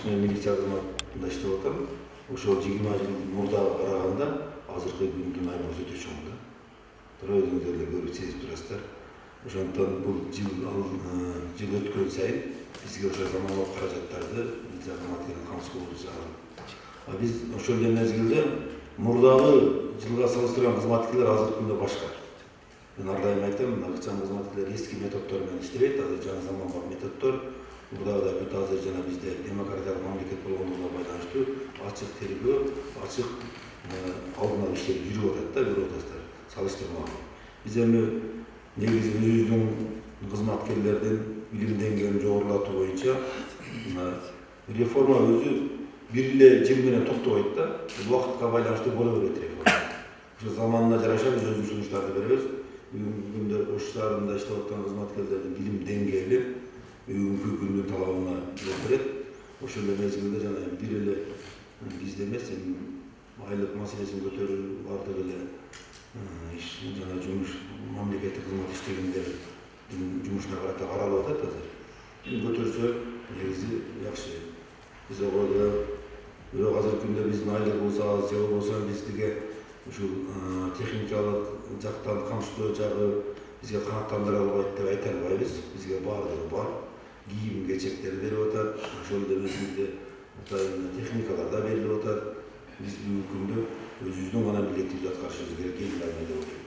мен милиция кызматында иштеп атам. Ошол 20 жыл мурдага караганда азыркы күндүн аймагы өтө чоң да. Тура өзүңүздөр эле көрүп сезип турасыздар. Ошондон бул жыл өткөн сайын бизге ошо заманбап каражаттарды милиция кызматкерлерин камсыз кылуу жагын. Биз ошол эле мезгилде мурдагы жылга салыштырган кызматкерлер азыркы күндө башка. Мен ар дайым айтам, ыкчам кызматкерлер эски методдор менен иштебейт, азыр жаңы заманбап методдор. Мурдагыдай бүт азыр жана бизде демократиялык мамлекет болгондугуна байланыштуу ачык тергөө, ачык алдын ала иштер жүрүп атат да, көрүп атасыздар. Салыштырмалуу. Биз эми негизи өзүбүздүн кызматкерлердин билим деңгээлин жогорулатуу боюнча реформа өзү бир эле жыл менен токтобойт да, убакытка байланыштуу боло берет реформа. Ошо заманына жараша биз өзүбүздүн сунуштарды беребиз. Бүгүнкү күндө Ош шаарында иштеп аткан кызматкерлердин билим деңгээли бүгүнкү күндүн талабына жооп берет. Ошол эле мезгилде жана бир эле бизде эмес, айлык маселесин көтөрүү бардык эле жана жумуш мамлекеттик кызмат иштегендердин жумушуна карата каралып атат азыр. Көтөрсө негизи жакшы. Биз ойгой бирок азыркы күндө биздин айлыгыбыз аз же болбосо биздиге ушул техникалык жактан камсыздоо жагы бизге канааттандыра албайт деп айта албайбыз. Бизге баардыгы бар. Кийим кечектер берип атат. Ошол эле мезгилде атайын техникалар да берилип атат. Биз бүгүнкү күндө өзүбүздүн гана милдетибизди аткарышыбыз керек, эки айлы деп